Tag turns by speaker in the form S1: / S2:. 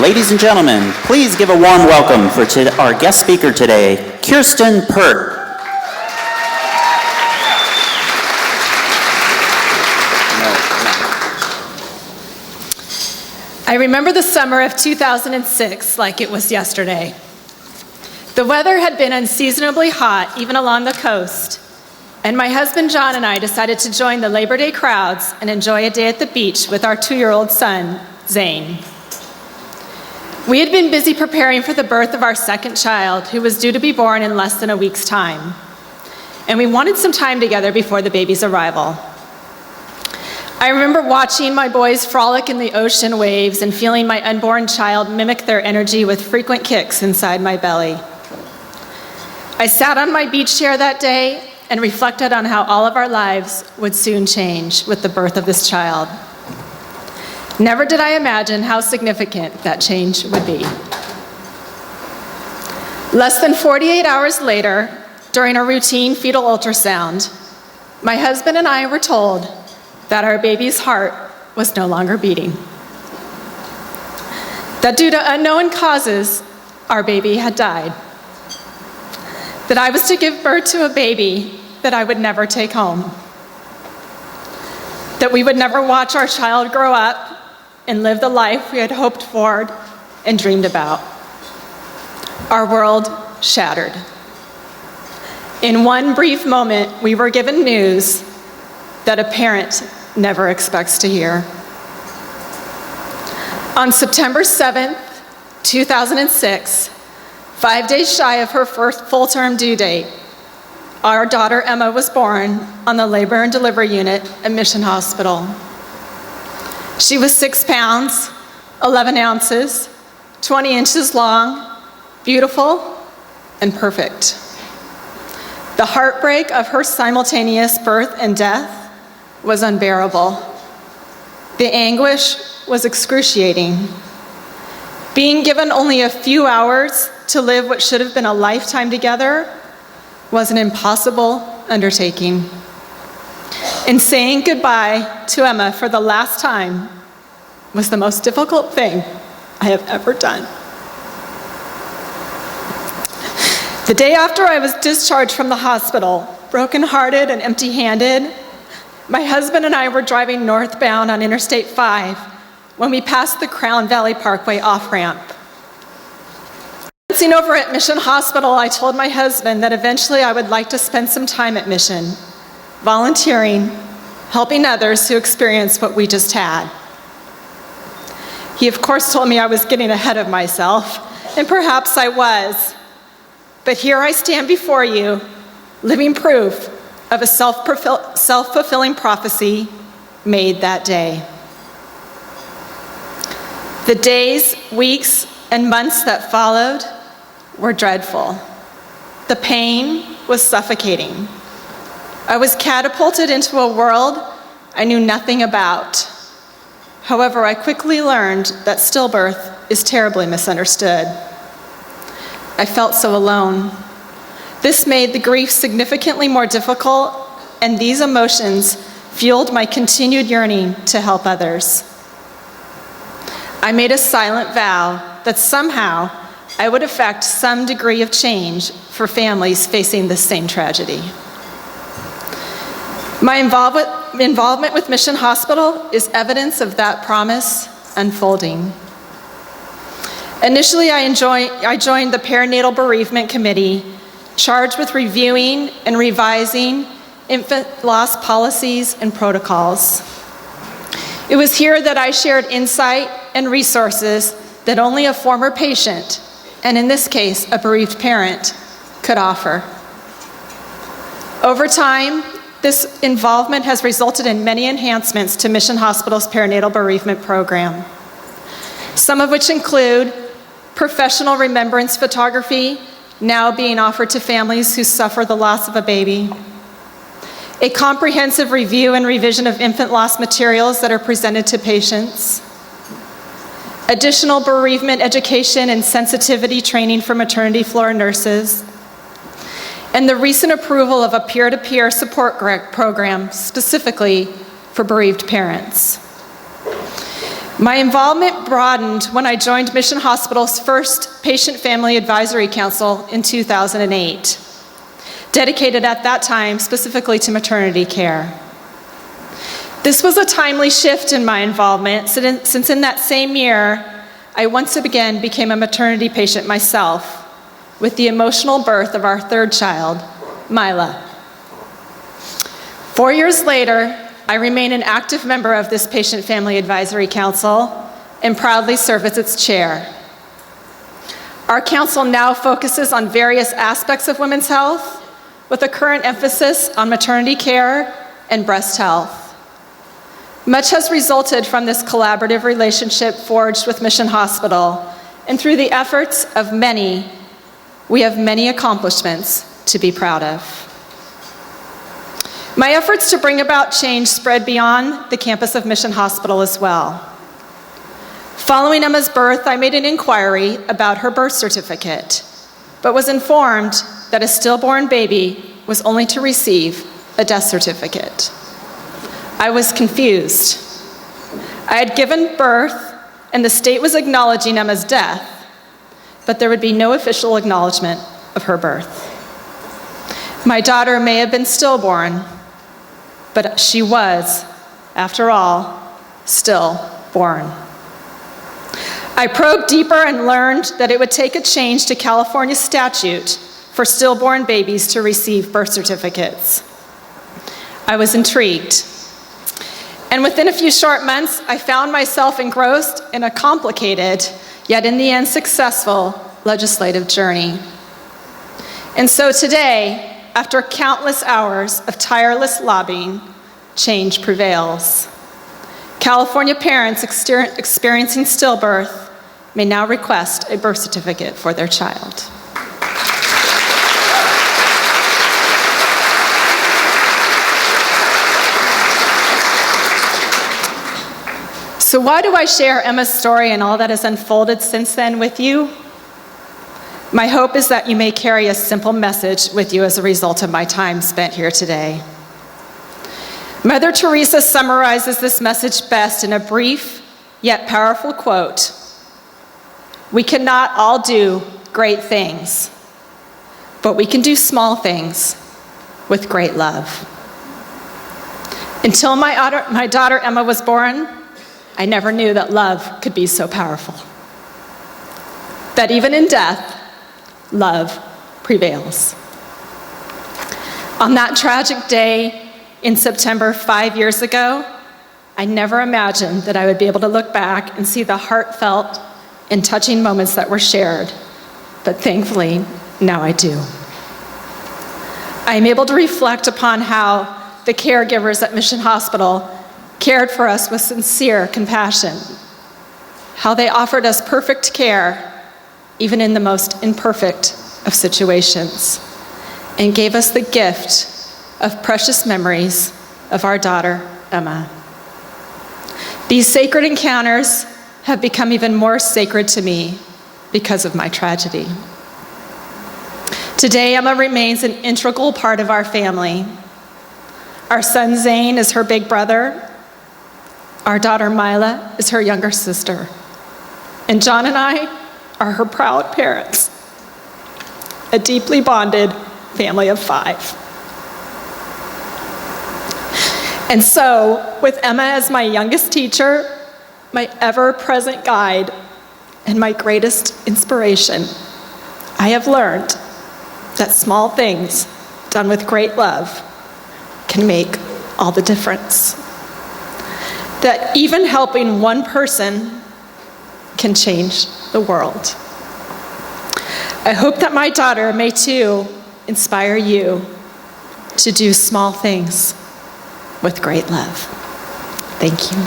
S1: Ladies and gentlemen, please give a warm welcome for our guest speaker today, Kirsten Pert.
S2: I remember the summer of 2006 like it was yesterday. The weather had been unseasonably hot, even along the coast, and my husband John and I decided to join the Labor Day crowds and enjoy a day at the beach with our 2-year-old son, Zane. We had been busy preparing for the birth of our second child, who was due to be born in less than a week's time, and we wanted some time together before the baby's arrival. I remember watching my boys frolic in the ocean waves and feeling my unborn child mimic their energy with frequent kicks inside my belly. I sat on my beach chair that day and reflected on how all of our lives would soon change with the birth of this child. Never did I imagine how significant that change would be. Less than 48 hours later, during a routine fetal ultrasound, my husband and I were told that our baby's heart was no longer beating. That due to unknown causes, our baby had died. That I was to give birth to a baby that I would never take home. That we would never watch our child grow up and live the life we had hoped for and dreamed about. Our world shattered. In one brief moment, we were given news that a parent never expects to hear. On September 7th, 2006, 5 days shy of her first full-term due date, our daughter Emma was born on the labor and delivery unit at Mission Hospital. She was 6 pounds, 11 ounces, 20 inches long, beautiful, and perfect. The heartbreak of her simultaneous birth and death was unbearable. The anguish was excruciating. Being given only a few hours to live what should have been a lifetime together was an impossible undertaking. And saying goodbye to Emma for the last time was the most difficult thing I have ever done. The day after I was discharged from the hospital, brokenhearted and empty-handed, my husband and I were driving northbound on Interstate 5 when we passed the Crown Valley Parkway off-ramp. Sitting over at Mission Hospital, I told my husband that eventually I would like to spend some time at Mission, volunteering, helping others who experienced what we just had. He, of course, told me I was getting ahead of myself, and perhaps I was. But here I stand before you, living proof of a self-fulfilling prophecy made that day. The days, weeks, and months that followed were dreadful. The pain was suffocating. I was catapulted into a world I knew nothing about. However, I quickly learned that stillbirth is terribly misunderstood. I felt so alone. This made the grief significantly more difficult, and these emotions fueled my continued yearning to help others. I made a silent vow that somehow I would effect some degree of change for families facing this same tragedy. My involvement with Mission Hospital is evidence of that promise unfolding. Initially, I joined the Perinatal Bereavement Committee, charged with reviewing and revising infant loss policies and protocols. It was here that I shared insight and resources that only a former patient, and in this case, a bereaved parent, could offer. Over time, this involvement has resulted in many enhancements to Mission Hospital's perinatal bereavement program, some of which include professional remembrance photography, now being offered to families who suffer the loss of a baby, a comprehensive review and revision of infant loss materials that are presented to patients, additional bereavement education and sensitivity training for maternity floor nurses, and the recent approval of a peer-to-peer support program specifically for bereaved parents. My involvement broadened when I joined Mission Hospital's first Patient Family Advisory Council in 2008, dedicated at that time specifically to maternity care. This was a timely shift in my involvement since in that same year, I once again became a maternity patient myself with the emotional birth of our third child, Mila. 4 years later, I remain an active member of this Patient Family Advisory Council and proudly serve as its chair. Our council now focuses on various aspects of women's health with a current emphasis on maternity care and breast health. Much has resulted from this collaborative relationship forged with Mission Hospital, and through the efforts of many, we have many accomplishments to be proud of. My efforts to bring about change spread beyond the campus of Mission Hospital as well. Following Emma's birth, I made an inquiry about her birth certificate, but was informed that a stillborn baby was only to receive a death certificate. I was confused. I had given birth, and the state was acknowledging Emma's death, but there would be no official acknowledgement of her birth. My daughter may have been stillborn, but she was, after all, still born. I probed deeper and learned that it would take a change to California statute for stillborn babies to receive birth certificates. I was intrigued. And within a few short months, I found myself engrossed in a complicated, yet in the end successful, legislative journey. And so today, after countless hours of tireless lobbying, change prevails. California parents experiencing stillbirth may now request a birth certificate for their child. So why do I share Emma's story and all that has unfolded since then with you? My hope is that you may carry a simple message with you as a result of my time spent here today. Mother Teresa summarizes this message best in a brief yet powerful quote: "We cannot all do great things, but we can do small things with great love." Until my daughter Emma was born, I never knew that love could be so powerful. That even in death, love prevails. On that tragic day in September 5 years ago, I never imagined that I would be able to look back and see the heartfelt and touching moments that were shared, but thankfully, now I do. I am able to reflect upon how the caregivers at Mission Hospital cared for us with sincere compassion, how they offered us perfect care, even in the most imperfect of situations, and gave us the gift of precious memories of our daughter, Emma. These sacred encounters have become even more sacred to me because of my tragedy. Today, Emma remains an integral part of our family. Our son Zane is her big brother. Our daughter Mila is her younger sister. And John and I are her proud parents, a deeply bonded family of 5. And so, with Emma as my youngest teacher, my ever-present guide, and my greatest inspiration, I have learned that small things done with great love can make all the difference. That even helping one person can change the world. I hope that my daughter may too inspire you to do small things with great love. Thank you.